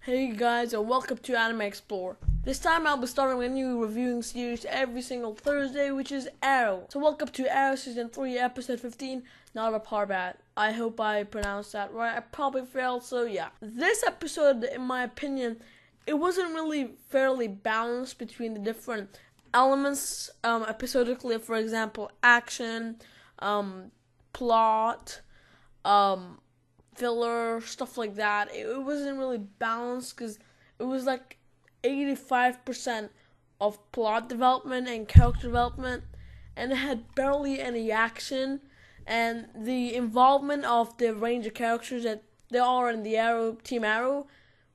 Hey guys, and welcome to Anime Explore. This time I'll be starting a new reviewing series every single Thursday, which is A.T.O.M. So welcome to A.T.O.M. Season 3, Episode 15, Nanda Parbat. I hope I pronounced that right. I probably failed, so yeah. This episode, in my opinion, it wasn't really fairly balanced between the different elements, episodically, for example, action, plot, filler, stuff like that. It wasn't really balanced because it was like 85% of plot development and character development, and it had barely any action, and the involvement of the range of characters that there are in the Team A.T.O.M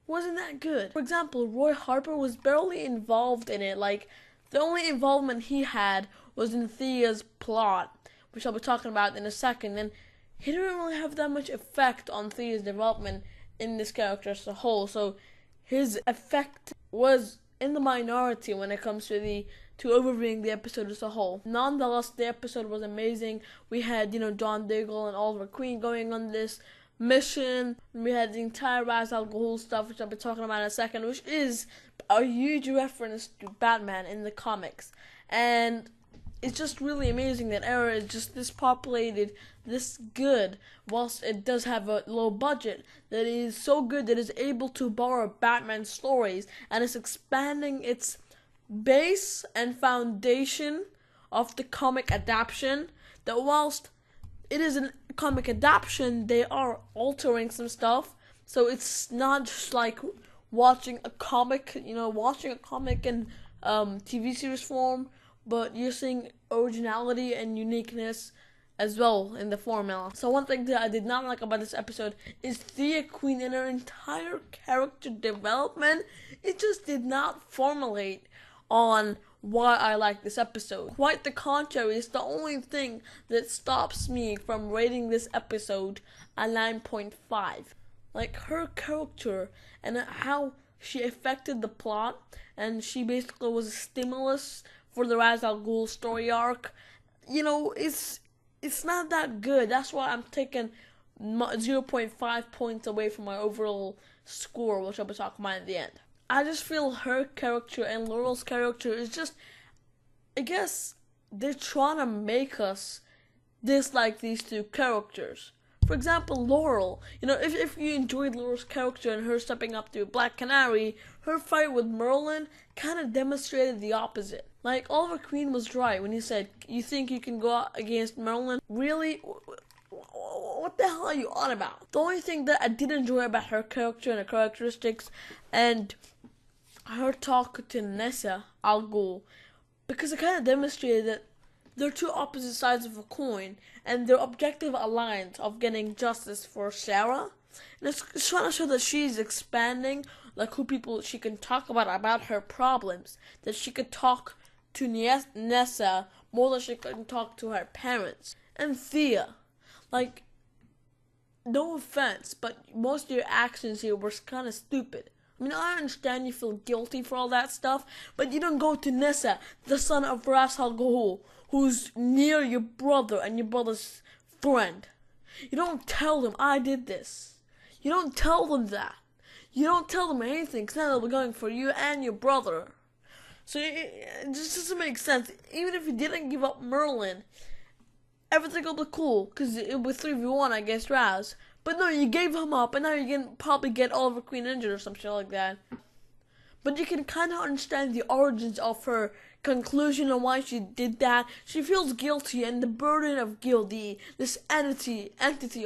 wasn't that good. For example, Roy Harper was barely involved in it. Like, the only involvement he had was in Thea's plot, which I'll be talking about in a second, and he didn't really have that much effect on Thea's development in this character as a whole, so his effect was in the minority when it comes to overviewing the episode as a whole. Nonetheless, the episode was amazing. We had, John Diggle and Oliver Queen going on this mission. We had the entire Ra's al Ghul stuff, which I'll be talking about in a second, which is a huge reference to Batman in the comics. And it's just really amazing that Era is just this populated, this good, whilst it does have a low budget, that it is so good that it's able to borrow Batman stories and is expanding its base and foundation of the comic adaptation, that whilst it is a comic adaptation, they are altering some stuff, so it's not just like watching a comic in TV series form, but you're seeing originality and uniqueness as well in the formula. So one thing that I did not like about this episode is Thea Queen and her entire character development. It just did not formulate on why I like this episode. Quite the contrary, it's the only thing that stops me from rating this episode a 9.5. Like, her character and how she affected the plot, and she basically was a stimulus for the Ra's al Ghul story arc. It's not that good. That's why I'm taking 0.5 points away from my overall score, which I'll be talking about at the end. I just feel her character and Laurel's character is just, I guess they're trying to make us dislike these two characters. For example, Laurel, if you enjoyed Laurel's character and her stepping up to Black Canary, her fight with Merlin kind of demonstrated the opposite. Like, Oliver Queen was right when he said, you think you can go out against Merlin? Really? What the hell are you on about? The only thing that I did enjoy about her character and her characteristics and her talk to Nessa al Ghul, because it kind of demonstrated that they're two opposite sides of a coin, and their objective alliance of getting justice for Sarah. And it's trying to show that she's expanding, like, who people she can talk about her problems. That she could talk to Nessa more than she could talk to her parents. And Thea, like, no offense, but most of your actions here were kind of stupid. I mean, I understand you feel guilty for all that stuff, but you don't go to Nessa, the son of Ra's al Ghul, who's near your brother and your brother's friend. You don't tell them, I did this. You don't tell them that. You don't tell them anything, because now they'll be going for you and your brother. So it just doesn't make sense. Even if you didn't give up Merlin, everything will be cool, because it'll be 3v1 against Raz. But no, you gave him up, and now you can probably get Oliver Queen injured or some shit like that. But you can kind of understand the origins of her conclusion on why she did that. She feels guilty, and the burden of guilt, this entity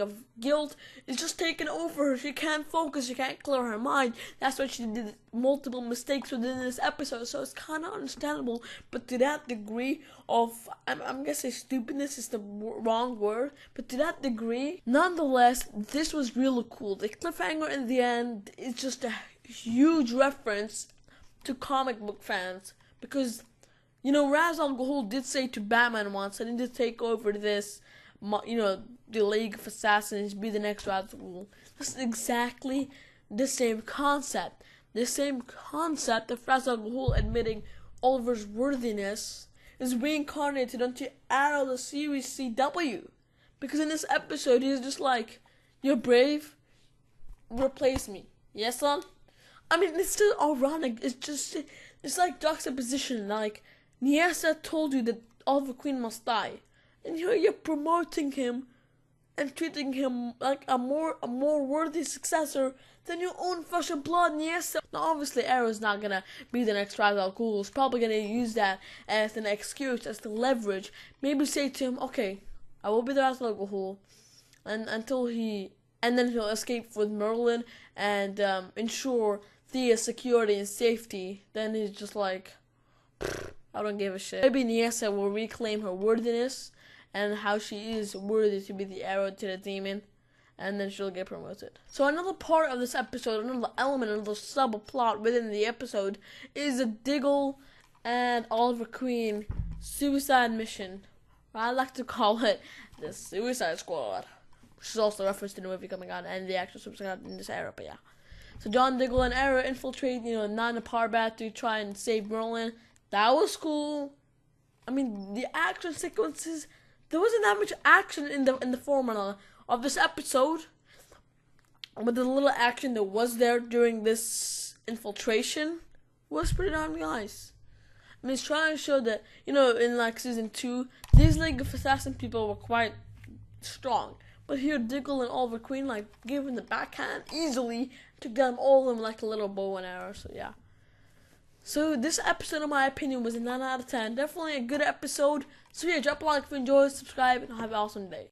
of guilt, is just taking over her. She can't focus, she can't clear her mind. That's why she did multiple mistakes within this episode, so it's kind of understandable. But to that degree of, I'm gonna say stupidness is the wrong word, but to that degree, nonetheless, this was really cool. The cliffhanger in the end is just a huge reference to comic book fans, because Ra's al Ghul did say to Batman once, I need to take over this, the League of Assassins, be the next Ra's al Ghul. That's exactly the same concept. The same concept of Ra's al Ghul admitting Oliver's worthiness is reincarnated onto Arrow, the series CW. Because in this episode, he's just like, you're brave, replace me. Yes, son? I mean, it's still ironic. It's like juxtaposition. Like, Niesa told you that Oliver Queen must die, and here you're promoting him and treating him like a more worthy successor than your own flesh and blood, Niesa. Now, obviously, Arrow's not gonna be the next Ra's al Ghul. He's probably gonna use that as an excuse, as the leverage. Maybe say to him, okay, I will be the Ra's al Ghul, and then he'll escape with Merlin and ensure Thea's security and safety. Then he's just like, I don't give a shit. Maybe Niesa will reclaim her worthiness and how she is worthy to be the arrow to the demon, and then she'll get promoted. So another part of this episode, another element, another subplot within the episode is a Diggle and Oliver Queen suicide mission. I like to call it the Suicide Squad, which is also referenced in the movie coming out and the actual Suicide Squad in this era, but yeah. So John Diggle and Arrow infiltrate, Nanda Parbat to try and save Merlin. That was cool. I mean, the action sequences, there wasn't that much action in the formula of this episode, but the little action that was there during this infiltration was pretty darn nice. I mean, it's trying to show that, in like season 2, these League of Assassin people were quite strong. But here, Diggle and Oliver Queen, like, gave him the backhand easily, took down all of them like a little bow and arrow, so yeah. So this episode, in my opinion, was a 9 out of 10. Definitely a good episode. So yeah, drop a like if you enjoyed, subscribe, and have an awesome day.